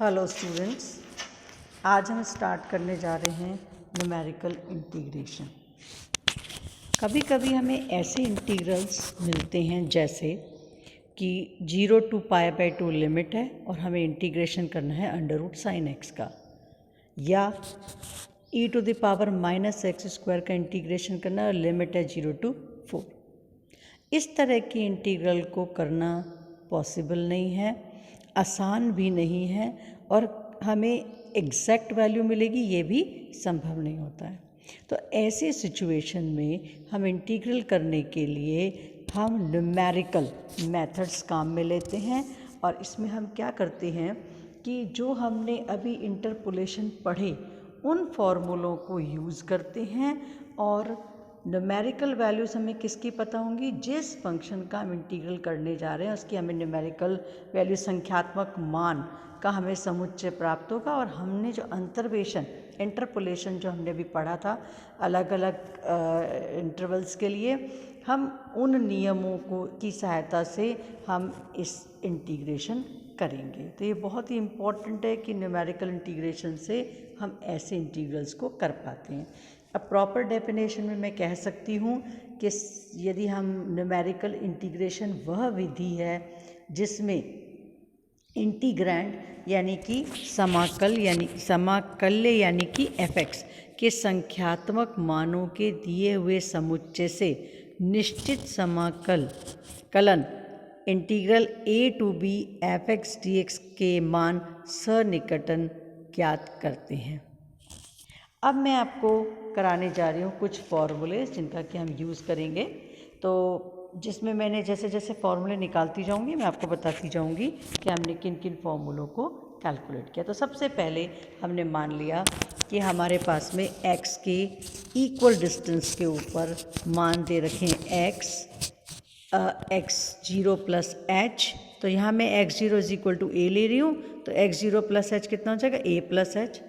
Hello students, आज हम start करने जा रहे हैं न्यूमेरिकल इंटीग्रेशन। कभी कभी हमें ऐसे इंटीग्रल्स मिलते हैं जैसे कि 0 to π/2 लिमिट है और हमें इंटीग्रेशन करना है √sin x का, या e⁻⁻x² का इंटीग्रेशन करना और लिमिट है 0 to 4। इस तरह की इंटीग्रल को करना पॉसिबल नहीं है, आसान भी नहीं है, और हमें एग्जैक्ट वैल्यू मिलेगी ये भी संभव नहीं होता है। तो ऐसे सिचुएशन में हम इंटीग्रल करने के लिए हम न्यूमेरिकल मेथड्स काम में लेते हैं। और इसमें हम क्या करते हैं कि जो हमने अभी इंटरपोलेशन पढ़े उन फॉर्मूलों को यूज़ करते हैं, और न्यूमेरिकल वैल्यूज़ हमें किसकी पता होंगी, जिस फंक्शन का हम इंटीग्रल करने जा रहे हैं उसकी हमें न्यूमेरिकल वैल्यू, संख्यात्मक मान का हमें समुच्चय प्राप्त होगा। और हमने जो अंतर्वेशन, इंटरपोलेशन जो हमने अभी पढ़ा था अलग अलग इंटरवल्स के लिए, हम उन नियमों को की सहायता से हम इस इंटीग्रेशन करेंगे। तो ये बहुत ही इम्पॉर्टेंट है कि न्यूमेरिकल इंटीग्रेशन से हम ऐसे इंटीग्रल्स को कर पाते हैं। अब प्रॉपर डेफिनेशन में मैं कह सकती हूँ कि यदि हम न्यूमेरिकल इंटीग्रेशन वह विधि है जिसमें इंटीग्रैंड यानी कि समाकल्य यानी कि f(x) के संख्यात्मक मानों के दिए हुए समुच्चय से निश्चित समाकलन integral a to b f(x) dx के मान सन्निकटन ज्ञात करते हैं। अब मैं आपको कराने जा रही हूँ कुछ फॉर्मूले जिनका कि हम यूज़ करेंगे। तो जिसमें मैंने जैसे जैसे फॉर्मूले निकालती जाऊँगी मैं आपको बताती जाऊँगी कि हमने किन किन फॉर्मूलों को कैलकुलेट किया। तो सबसे पहले हमने मान लिया कि हमारे पास में x के इक्वल डिस्टेंस के ऊपर मान दे रखे हैं x0 प्लस h। तो यहाँ मैं x0 is equal to a ले रही हूँ, तो x0 प्लस h कितना हो जाएगा, a plus h,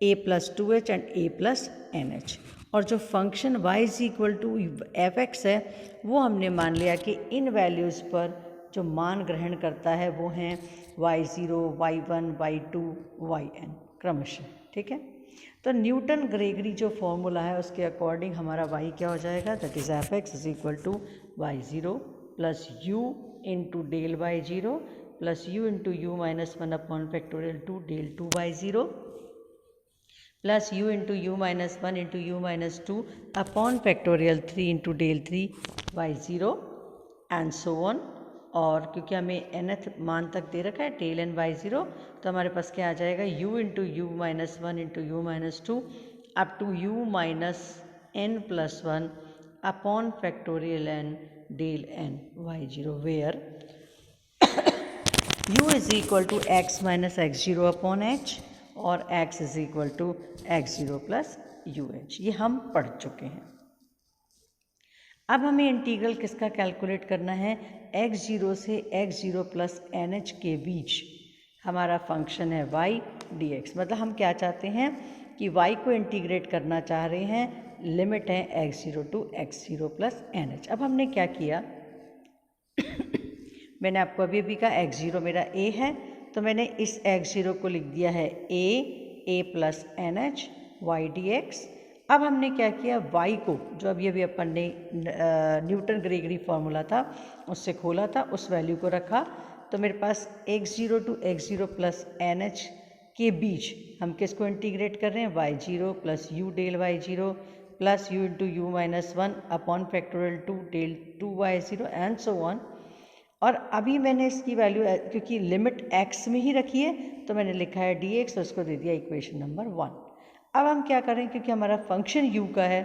a plus 2h and a plus nh। और जो function y is equal to f(x) है वो हमने मान लिया कि इन वैल्यूज़ पर जो मान ग्रहण करता है वो हैं y0, y1, y2, yn क्रमशः। ठीक है, तो न्यूटन ग्रेगरी जो फॉर्मूला है उसके अकॉर्डिंग हमारा y क्या हो जाएगा, that is f(x) is equal to y0 plus u into del y0 plus u into u minus 1 upon factorial 2 del 2y0 plus u into u minus 1 into u minus 2 upon factorial 3 into del 3y0 and so on. और क्योंकि हमें nth मान तक दे रखा है tell N y0, तो हमारे पास क्या आ जाएगा, u into u minus 1 into u minus 2 up to u minus n plus 1 upon factorial n del n y0, where u is equal to x minus x0 upon h और x is equal to x0 plus UH। ये हम पढ़ चुके हैं। अब हमें integral किसका calculate करना है, x0 से x0 प्लस NH के बीच हमारा फंक्शन है y dx। मतलब हम क्या चाहते हैं कि y को इंटीग्रेट करना चाह रहे हैं, लिमिट है x0 to x0 plus NH। अब हमने क्या किया मैंने आपको अभी अभी कहा x0 मेरा a है, तो मैंने इस x0 को लिख दिया है a plus NH y dx। अब हमने क्या किया, y को जो अभी अभी अपन ने न्यूटन ग्रेगरी फॉर्मूला था उससे खोला था, उस वैल्यू को रखा। तो मेरे पास x0 to x0 plus NH के बीच हम किसको इंटीग्रेट कर रहे हैं, y0 plus u del y0 plus u into u minus 1 upon factorial 2 del 2y0 and so on. और अभी मैंने इसकी वैल्यू क्योंकि लिमिट x में ही रखी है तो मैंने लिखा है dx और उसको दे दिया इक्वेशन नंबर 1। अब हम क्या करें, क्योंकि हमारा फंक्शन u का है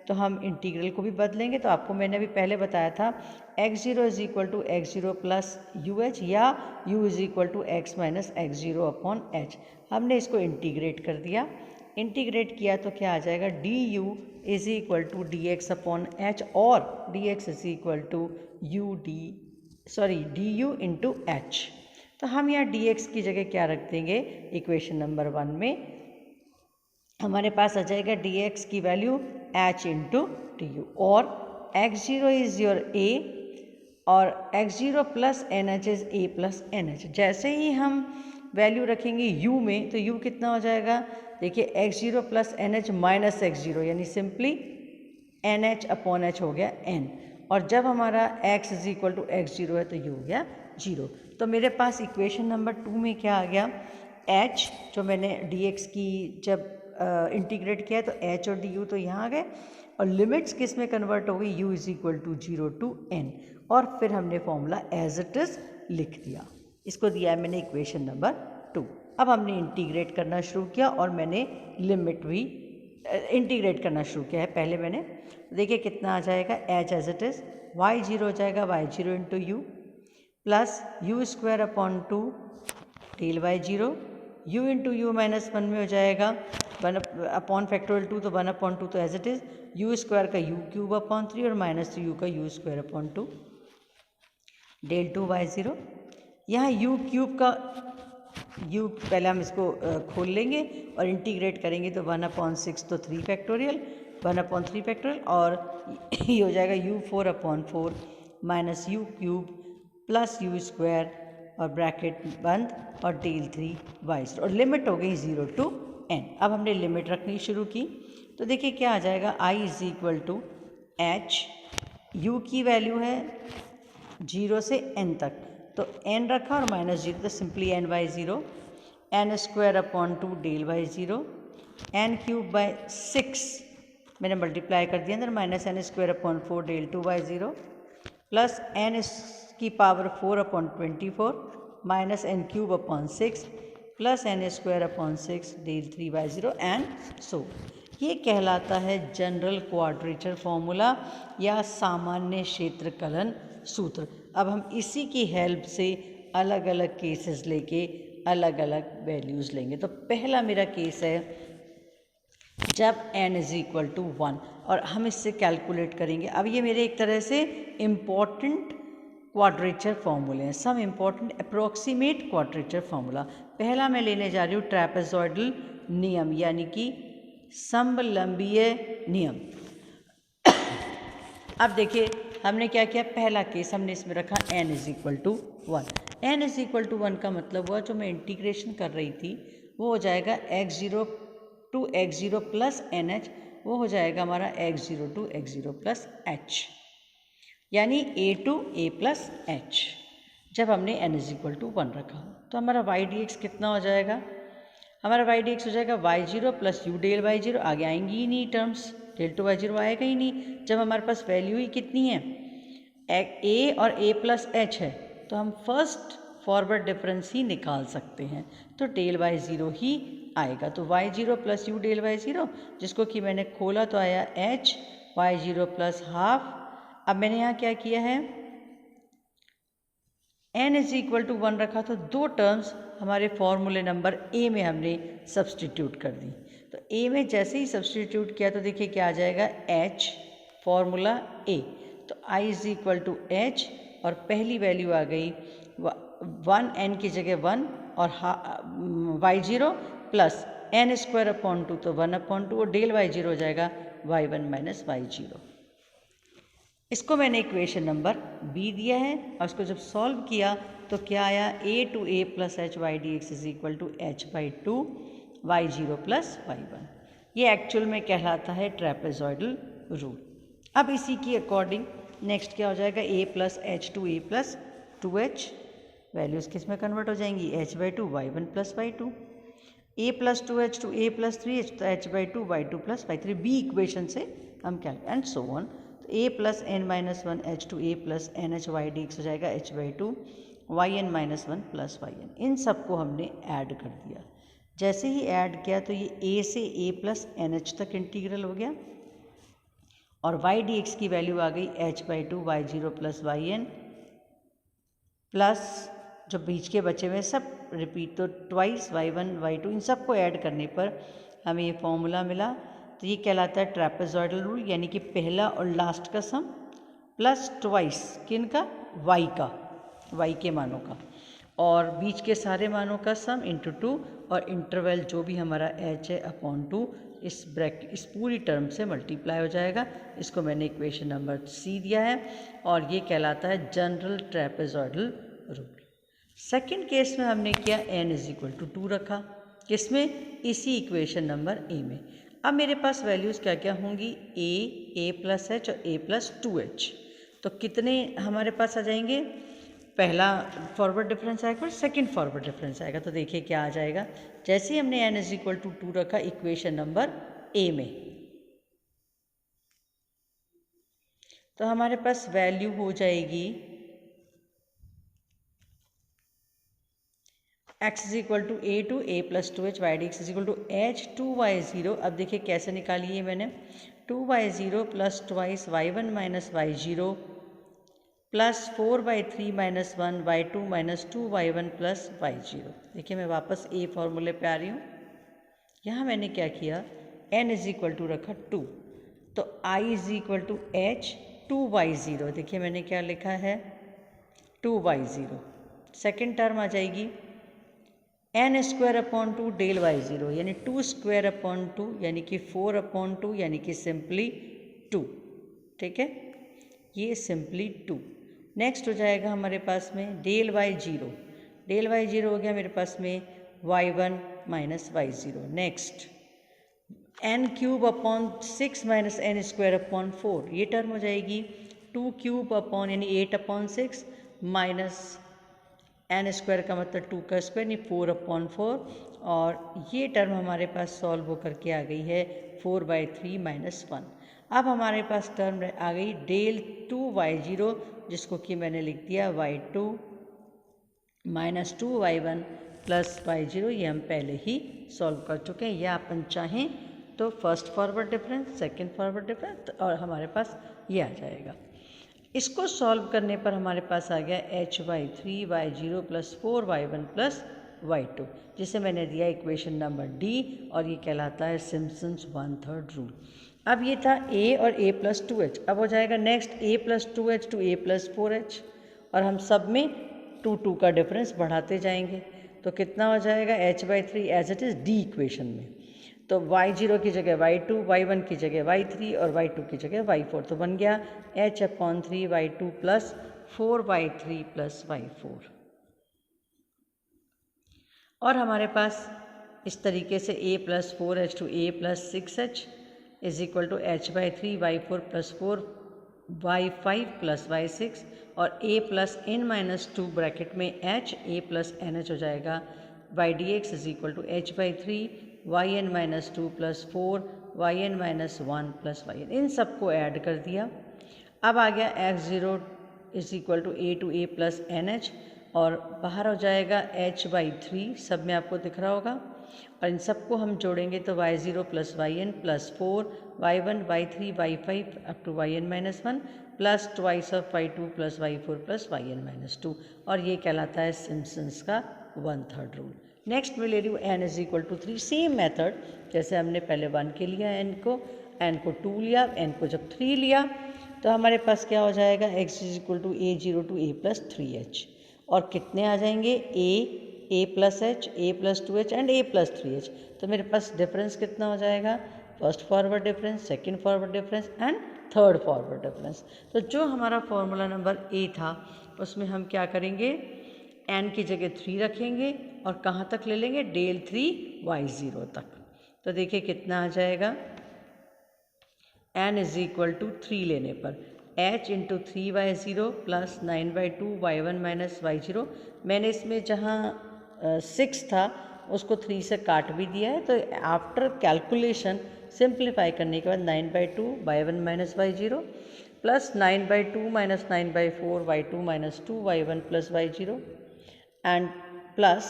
तो हम इंटीग्रल को भी बदलेंगे। तो आपको मैंने अभी पहले बताया था x0 is equal to x0 plus UH या u is equal to x minus x0 upon h। हमने इसको इंटीग्रेट कर दिया, इंटीग्रेट किया तो क्या आ जाएगा, du is equal to dx upon h और dx is equal to du into h। तो हम यहाँ dx की जगह क्या रख देंगे, इक्वेशन नंबर 1 में हमारे पास आ जाएगा dx की वैल्यू h इंटू du, और x0 इज योर a और x0 plus NH is a plus NH। जैसे ही हम वैल्यू रखेंगे u में, तो u कितना हो जाएगा, देखिए x0 plus NH minus x0, यानी सिंपली NH अपॉन H हो गया n, और जब हमारा x is equal to x0 है तो u हो गया 0। तो मेरे पास इक्वेशन नंबर 2 में क्या आ गया, h जो मैंने dx की जब इंटीग्रेट किया तो h और du तो यहाँ आ गए, और लिमिट्स किस में कन्वर्ट हो गई, u is equal to 0 to n, और फिर हमने फॉर्मूला एज इट इज लिख दिया। इसको दिया है मैंने इक्वेशन नंबर 2। अब हमने इंटीग्रेट करना शुरू किया और मैंने लिमिट भी इंटीग्रेट करना शुरू किया है। पहले मैंने देखिए कितना आ जाएगा, h as it is y0 हो जाएगा y0 into u plus u square upon 2 del y0, u into u minus 1 में हो जाएगा 1 अपॉन फैक्टोरियल 2, तो 1 अपॉन 2 तो as it is u square का यू क्यूब अपॉन 3 और माइनस यू का u square upon 2 del 2 y0। यहाँ u cube का u पहले हम इसको खोल लेंगे और इंटीग्रेट करेंगे तो 1 अपॉन 6 तो 3 फैक्टोरियल 1 अपॉन 3 फैक्टोरियल, और ये हो जाएगा u 4 upon 4 minus u cube plus u square और ब्रैकेट बंद और डेल 3 y0, और लिमिट हो गई 0 टू n। अब हमने लिमिट रखनी शुरू की तो देखिए क्या आ जाएगा, i is equal to h, u की वैल्यू है 0 से n तक, तो n रखा और माइनस 0, तो simply n by 0, n square upon 2 del by 0, n cube by 6 मैंने मल्टीप्लाई कर दिया अंदर, minus n square upon 4 del 2 by 0 plus n की power 4 upon 24 minus n cube upon 6 plus n square upon 6 del 3 by 0 and so. ये कहलाता है general quadrature formula या सामान्य क्षेत्रकलन सूत्र। अब हम इसी की हेल्प से अलग अलग केसेस लेके अलग अलग वैल्यूज़ लेंगे। तो पहला मेरा केस है जब n इज इक्वल टू 1, और हम इससे कैलकुलेट करेंगे। अब ये मेरे एक तरह से इम्पॉर्टेंट क्वाड्रेचर फॉर्मूले हैं, some important approximate quadrature formula. पहला मैं लेने जा रही हूँ ट्रेपेजॉइडल नियम, यानी कि समलंबीय नियम। अब देखिए हमने क्या किया, पहला केस हमने इसमें रखा n is equal to 1। n is equal to 1 का मतलब हुआ जो मैं इंटीग्रेशन कर रही थी वो हो जाएगा x0 to x0 plus NH, वो हो जाएगा हमारा x0 to x0 plus h, यानी a to a plus h। जब हमने n इज इक्वल टू 1 रखा तो हमारा y dx कितना हो जाएगा, हमारा y dx हो जाएगा y0 plus u del y0, आगे आएंगी ही नहीं टर्म्स, डेल 2 y0 आएगा ही नहीं। जब हमारे पास वैल्यू ही कितनी है, a और a प्लस h है, तो हम फर्स्ट फॉरवर्ड डिफरेंस ही निकाल सकते हैं, तो डेल y0 ही आएगा। तो y0 plus you del y0, जिसको कि मैंने खोला तो आया h y0 प्लस हाफ। अब मैंने यहाँ क्या किया है, n इज इक्वल टू 1 रखा, तो दो टर्म्स हमारे फॉर्मूले नंबर a में हमने सब्सटीट्यूट कर दी। तो a में जैसे ही सब्सटीट्यूट किया तो देखिए क्या आ जाएगा, h फॉर्मूला a, तो i is equal to h, और पहली वैल्यू आ गई 1, n की जगह 1 और y0 plus n square upon 2, तो 1 अपॉन 2 और डेल y0 हो जाएगा y1 माइनस y0। इसको मैंने इक्वेशन नंबर b दिया है, और उसको जब सॉल्व किया तो क्या आया, a to a plus H Y D X is equal to h by 2 y0 plus y1। ये एक्चुअल में कहलाता है ट्रेपेजॉइडल रूल। अब इसी की अकॉर्डिंग नेक्स्ट क्या हो जाएगा, a plus H to a plus 2h, values किस में कन्वर्ट हो जाएंगी, h by 2 y1 plus y2, a plus 2h to a plus 3h, तो h by 2 y2 plus y3, b equation से हम क्या, एंड सो ऑन। तो a plus n minus 1 h to a plus N H Y D X हो जाएगा h by 2 yn minus 1 plus yn। इन सबको हमने ऐड कर दिया। जैसे ही ऐड किया तो ये a से a प्लस एन एच तक इंटीग्रल हो गया, और y डी एक्स की वैल्यू आ गई h by 2 y0 plus yn plus जो बीच के बचे हुए सब रिपीट, तो ट्वाइस y1 y2, इन सबको ऐड करने पर हमें ये फॉर्मूला मिला। तो ये कहलाता है ट्रेपेजॉइडल रूल, यानी कि पहला और लास्ट का सम प्लस ट्वाइस किन का, y के मानों का, और बीच के सारे मानों का सम इंटू 2, और इंटरवल जो भी हमारा h है अपॉन 2 इस पूरी टर्म से मल्टीप्लाई हो जाएगा। इसको मैंने इक्वेशन नंबर c दिया है, और ये कहलाता है general trapezoidal rule. Second case में हमने किया n इज इक्वल टू 2 रखा, किसमें, इसी इक्वेशन नंबर a में। अब मेरे पास वैल्यूज़ क्या क्या होंगी, a प्लस एच और a प्लस 2h। तो कितने हमारे पास आ जाएंगे, पहला फॉरवर्ड डिफरेंस आएगा और सेकंड फॉरवर्ड डिफरेंस आएगा। तो देखिए क्या आ जाएगा, जैसे ही हमने n इज इक्वल टू 2 रखा इक्वेशन नंबर a में, तो हमारे पास वैल्यू हो जाएगी x is equal to a plus 2h, Y D X is equal to h 2y0। अब देखिए कैसे निकाली है मैंने, 2y0 plus twice y1 minus y0 plus 4/3 minus 1 y2 minus 2y1 plus y0। देखिए मैं वापस a फॉर्मूले पे आ रही हूँ। यहाँ मैंने क्या किया, n इज इक्वल टू रखा 2, तो i is equal to h 2y0। देखिए मैंने क्या लिखा है, 2y0। सेकेंड टर्म आ जाएगी n square upon 2 del y0, यानी 2 स्क्वायर अपॉन 2 यानी कि 4 अपॉन 2 यानी कि सिंपली 2। ठीक है, ये सिंपली 2। नेक्स्ट हो जाएगा हमारे पास में डेल y0, डेल y0 हो गया मेरे पास में y1 minus y0। Next n cube upon 6 minus n square upon 4, ये टर्म हो जाएगी 2 क्यूब अपॉन यानी 8 अपॉन 6 माइनस n स्क्वायर का मतलब 2 का स्क्वायर यानी 4 अपॉन 4, और ये टर्म हमारे पास सॉल्व होकर के आ गई है 4/3 माइनस 1। अब हमारे पास टर्म आ गई डेल 2y0, जिसको कि मैंने लिख दिया y2 minus 2y1 plus y0। ये हम पहले ही सॉल्व कर चुके हैं, या अपन चाहें तो first forward difference, second forward difference, और हमारे पास ये आ जाएगा। इसको सॉल्व करने पर हमारे पास आ गया h/3y0 plus 4y1 plus y2, जिसे मैंने दिया इक्वेशन नंबर D, और ये कहलाता है सिम्पसन्स 1/3 रूल। अब ये था a और a प्लस 2h। अब हो जाएगा next a plus 2h to a plus 4h, और हम सब में 2 का डिफरेंस बढ़ाते जाएंगे। तो कितना हो जाएगा, h/3 as it is D equation में। तो y0 की जगह y2, y1 की जगह y3 और y2 की जगह y4। तो बन गया h/3y2 plus 4y3 plus y4। और हमारे पास इस तरीके से a plus 4h to a plus 6h is equal to h/3y4 plus 4y5 plus y6, और a plus n minus 2 bracket में h a प्लस nh हो जाएगा। Y D X is equal to h/3 yn minus 2 plus 4 yn minus 1 plus yn। इन सबको add कर दिया। अब आ गया x0 is equal to a to a plus nh, और बाहर हो जाएगा h/3, सब में आपको दिख रहा होगा, और इन सबको हम जोड़ेंगे तो y0 plus yn plus 4 y1 y3 y5 up to yn minus 1 plus twice of y2 plus y4 plus yn minus 2, और ये कहलाता है सिम्पसन्स का 1/3 रूल। नेक्स्ट मैं ले रही हूँ n is equal to 3। Same method जैसे हमने पहले 1 के लिया, n को 2 लिया, n को जब 3 लिया तो हमारे पास क्या हो जाएगा, x is equal to a0 to a plus 3h, और कितने आ जाएंगे a plus h, a plus 2h and a plus 3h। तो मेरे पास डिफरेंस कितना हो जाएगा, first forward difference, second forward difference and third forward difference. तो जो हमारा फॉर्मूला नंबर a था उसमें हम क्या करेंगे, n की जगह 3 रखेंगे और कहाँ तक ले लेंगे, डेल 3y0 तक। तो देखिए कितना आ जाएगा, n इज इक्वल टू 3 लेने पर h into 3y0 plus 9/2 y1 minus y0। मैंने इसमें जहाँ 6 था उसको 3 से काट भी दिया है, तो आफ्टर कैलकुलेशन सिंप्लीफाई करने के बाद 9/2 y1 minus y0 plus 9/2 minus 9/4 y2 minus 2 y1 plus y0 and plus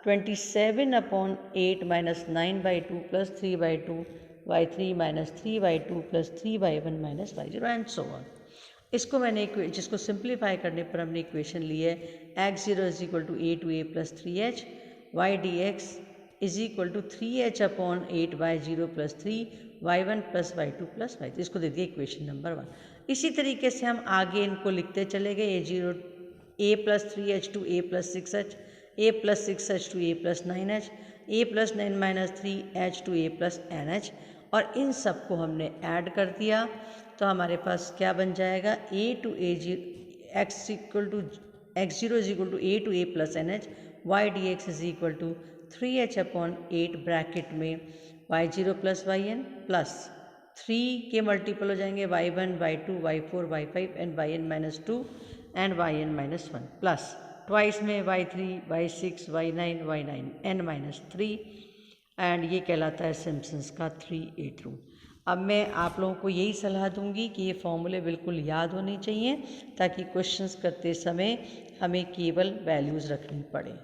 27/8 minus 9/2 plus 3/2 y3 minus 3y2 plus 3y1 minus y0 and so on. इसको मैंने जिसको सिंप्लीफाई करने पर हमने इक्वेशन ली है x0 is equal to a to a plus 3h, Y D X is equal to 3h upon 8y0 plus 3 y1 plus y2 plus y3। इसको दे दिया इक्वेशन नंबर 1। इसी तरीके से हम आगे इनको लिखते चले गए, a plus 3h to a plus 6h, a plus 6h to a plus 9h, a plus 9 minus 3h to a plus nh, और इन सब को हमने ऐड कर दिया तो हमारे पास क्या बन जाएगा, a to a0 x equal to x0 is equal to A to A plus N H, Y D X is equal to 3h upon 8 bracket में y0 plus Y N plus 3 के multiple हो जाएंगे y1, y2, y4, y5 and yn minus 2 and yn minus 1 plus twice में y3, y6, y9, y9 n minus 3 and ये कहलाता है Simpson's का 3/8 rule. अब मैं आप लोगों को यही सलाह दूंगी कि ये फॉर्मूले बिल्कुल याद होने चाहिए ताकि क्वेश्चंस करते समय हमें केवल वैल्यूज़ रखनी पड़े।